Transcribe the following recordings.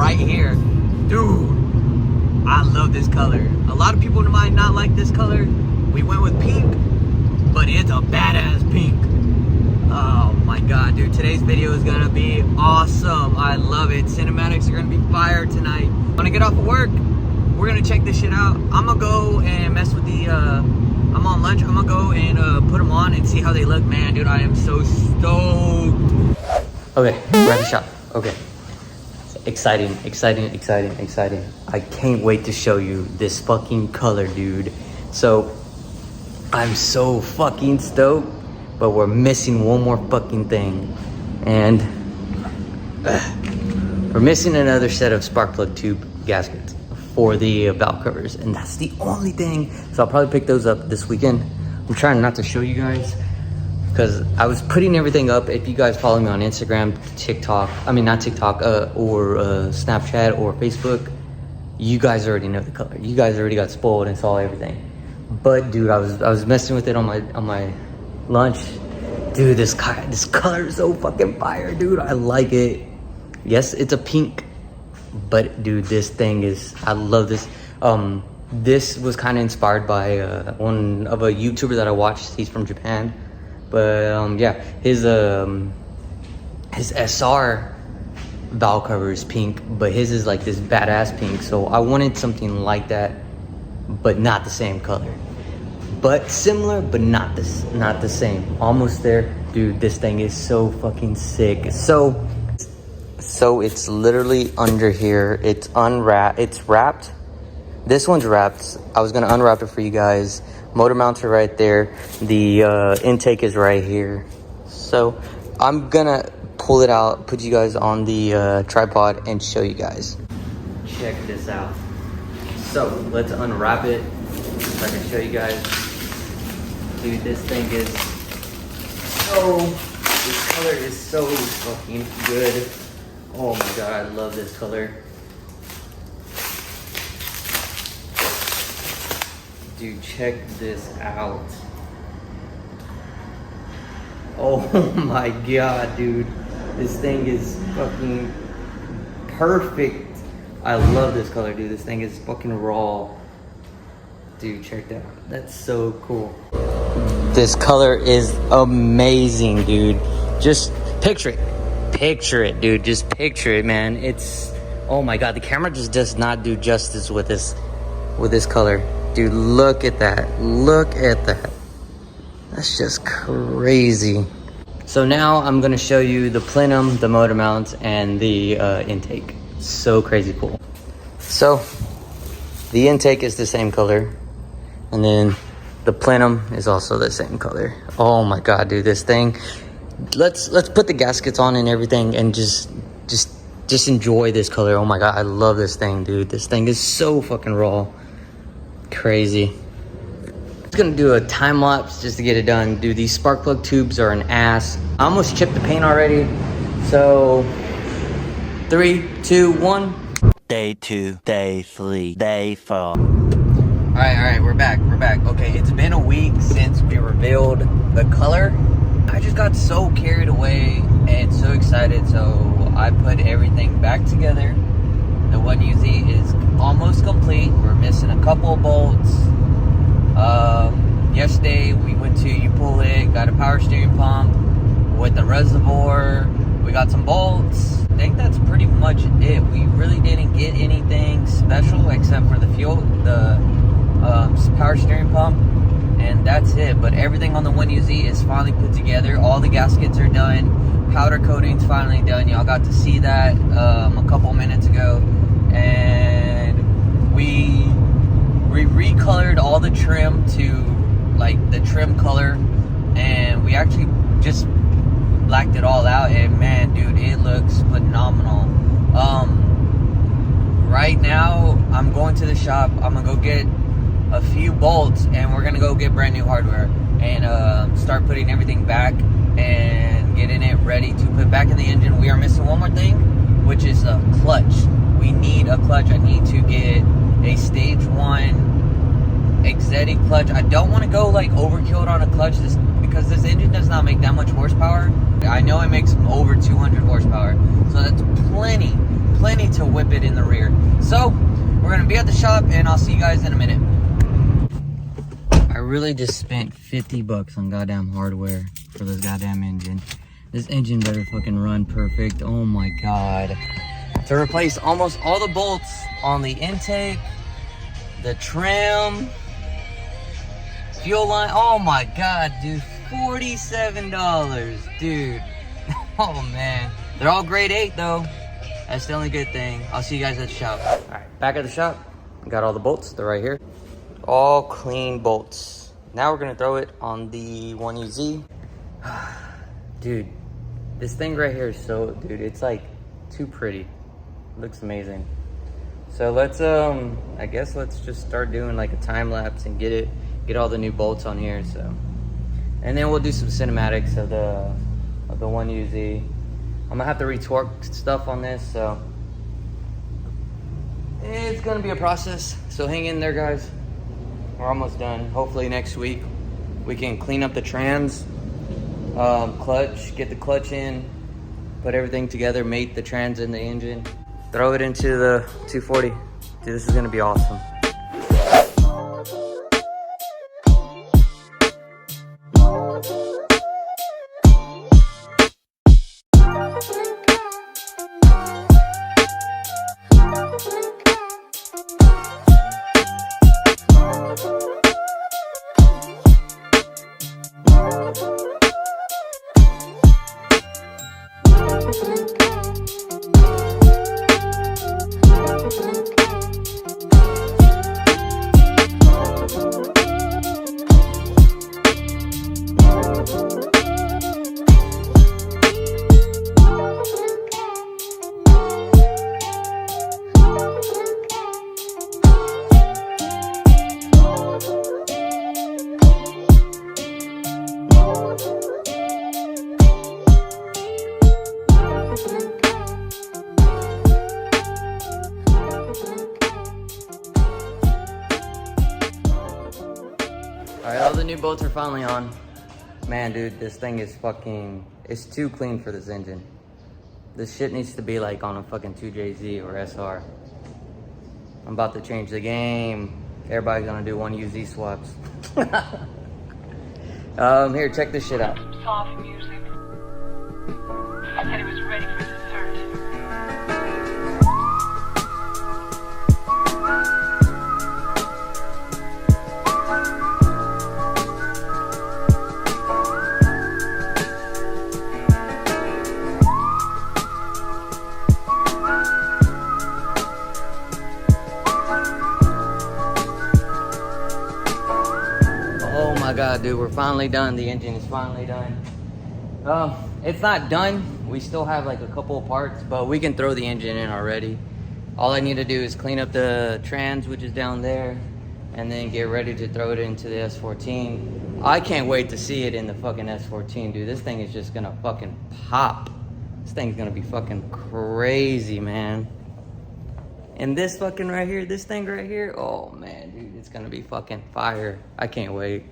right here. Dude, I love this color. A lot of people might not like this color. We went with pink, but it's a badass pink. Oh my god, dude, today's video is gonna be awesome. I love it. Cinematics are gonna be fire tonight. When I get off of work, we're gonna check this shit out. I'm gonna go and mess with the I'm on lunch. I'm gonna go and put them on and see how they look. Man, dude, I am so stoked. Okay, we're at the shop. Okay, exciting. I can't wait to show you this fucking color, dude. So I'm so fucking stoked, but we're missing one more fucking thing, and we're missing another set of spark plug tube gaskets for the valve covers, and that's the only thing. So I'll probably pick those up this weekend. I'm trying not to show you guys because I was putting everything up. If you guys follow me on Instagram, TikTok, I mean not TikTok, or Snapchat or Facebook, you guys already know the color. You guys already got spoiled and saw everything. But dude, I was messing with it on my lunch. Dude, this color is so fucking fire, dude. I like it. Yes, it's a pink, but dude, this thing is, I love this. This was kind of inspired by one of a YouTuber that I watched. He's from Japan, but yeah, his SR valve cover is pink, but his is like this badass pink. So I wanted something like that, but not the same color. But similar, but not the same. Almost there. Dude, this thing is so fucking sick. So it's literally under here. It's unwrapped. It's wrapped. This one's wrapped. I was gonna unwrap it for you guys. Motor mounts are right there. The intake is right here. So I'm gonna pull it out, put you guys on the tripod, and show you guys. Check this out. So let's unwrap it so I can show you guys. Dude, this thing is this color is so fucking good. Oh my god, I love this color. Dude, check this out. Oh my god, dude. This thing is fucking perfect. I love this color, dude. This thing is fucking raw. Dude, check that out. That's so cool. This color is amazing, dude. Just picture it. Picture it, dude. Just picture it, man. It's, oh my god, the camera just does not do justice with this color. Dude, look at that. Look at that. That's just crazy. So now I'm gonna show you the plenum, the motor mounts, and the intake. So crazy cool. So the intake is the same color, and then the plenum is also the same color. Oh my god, dude, this thing. Let's put the gaskets on and everything, and just enjoy this color. Oh my god, I love this thing, dude. This thing is so fucking raw. Crazy. I'm just gonna do a time lapse just to get it done. Dude, these spark plug tubes are an ass. I almost chipped the paint already. So 3, 2, 1. Day 2, day 3, day 4. All right, we're back. Okay, it's been a week since we revealed the color. I just got so carried away and so excited, so I put everything back together. The 1UZ is almost complete. We're missing a couple of bolts. Yesterday we went to U-Pull-It, got a power steering pump with the reservoir. We got some bolts. I think that's pretty much it. We really didn't get anything special except for the fuel, the power steering pump, and that's it. But everything on the 1UZ is finally put together. All the gaskets are done. Powder coating's finally done. Y'all got to see that a couple minutes ago. And we recolored all the trim to like the trim color, and we actually just blacked it all out, and man, dude, it looks phenomenal. Right now I'm going to the shop. I'm gonna go get a few bolts, and we're gonna go get brand new hardware and start putting everything back and getting it ready to put back in the engine. We are missing one more thing, which is a clutch. We need a clutch. I need to get a stage 1 exotic clutch. I don't want to go like overkill on a clutch because this engine does not make that much horsepower. I know it makes over 200 horsepower, so that's plenty plenty to whip it in the rear. So we're gonna be at the shop and I'll see you guys in a minute. I really just spent 50 bucks on goddamn hardware for this goddamn engine. This engine better fucking run perfect. Oh my God. To replace almost all the bolts on the intake, the trim, fuel line. Oh my God, dude. $47, dude. Oh man. They're all grade 8 though. That's the only good thing. I'll see you guys at the shop. All right, back at the shop. Got all the bolts. They're right here. All clean bolts. Now we're gonna throw it on the 1UZ. Dude, this thing right here is so, dude, it's like too pretty. Looks amazing. So let's, I guess let's just start doing like a time lapse and get all the new bolts on here. So, and then we'll do some cinematics of the 1UZ. I'm gonna have to retorque stuff on this, so it's gonna be a process. So hang in there, guys. We're almost done. Hopefully next week we can clean up the trans, clutch, get the clutch in, put everything together, mate the trans in the engine, throw it into the 240. Dude, this is gonna be awesome. Alright, all the new bolts are finally on. Man, dude, this thing is fucking, it's too clean for this engine. This shit needs to be like on a fucking 2JZ or SR. I'm about to change the game. Everybody's gonna do 1UZ swaps. Here, check this shit out. Soft music. I said it was ready for dessert. Oh my God, dude, we're finally done. The engine is finally done. It's not done. We still have like a couple of parts, but we can throw the engine in already. All I need to do is clean up the trans, which is down there, and then get ready to throw it into the S14. I can't wait to see it in the fucking S14, dude. This thing is just gonna fucking pop. This thing's gonna be fucking crazy, man. And this fucking right here, this thing right here, oh man, dude, it's gonna be fucking fire. I can't wait.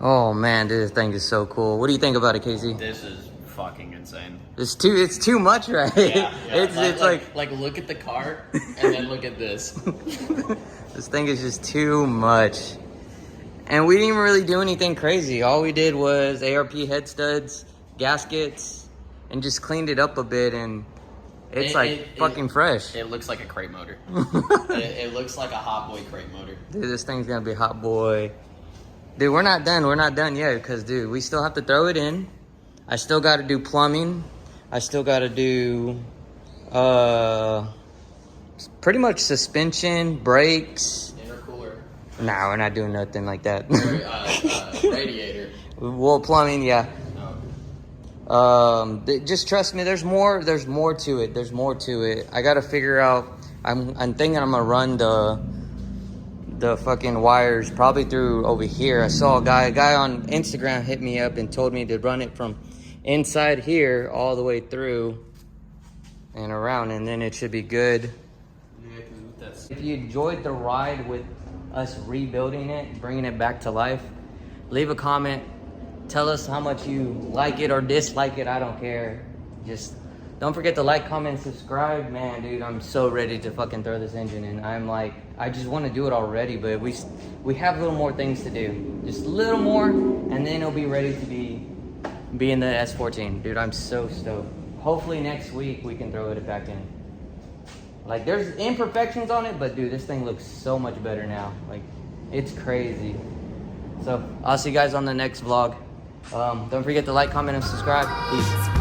Oh man, dude, this thing is so cool. What do you think about it, Casey? This is fucking insane. It's too much, right? Yeah. It's like look at the car and then look at this. This thing is just too much. And we didn't even really do anything crazy. All we did was ARP head studs, gaskets, and just cleaned it up a bit, and it's fucking fresh. It looks like a crate motor. it looks like a hot boy crate motor. Dude, this thing's gonna be hot boy. Dude, we're not done. We're not done yet, because, dude, we still have to throw it in. I still got to do plumbing. I still got to do pretty much suspension, brakes. Intercooler. Nah, we're not doing nothing like that. Radiator. Well, plumbing, yeah. Oh. Just trust me. There's more to it. There's more to it. I got to figure out. I'm thinking I'm gonna run the fucking wires probably through over here. I saw a guy on Instagram hit me up and told me to run it from inside here all the way through and around, and then it should be good. Yeah, If you enjoyed the ride with us rebuilding it, bringing it back to life, leave a comment. Tell us how much you like it or dislike it. I don't care. Just don't forget to like, comment, subscribe. Man, dude, I'm so ready to fucking throw this engine in. I'm like, I just want to do it already, but we have a little more things to do. Just a little more, and then it'll be ready to be in the S14. Dude, I'm so stoked. Hopefully next week we can throw it back in. Like, there's imperfections on it, but dude, this thing looks so much better now. Like, it's crazy. So I'll see you guys on the next vlog. Don't forget to like, comment, and subscribe. Peace.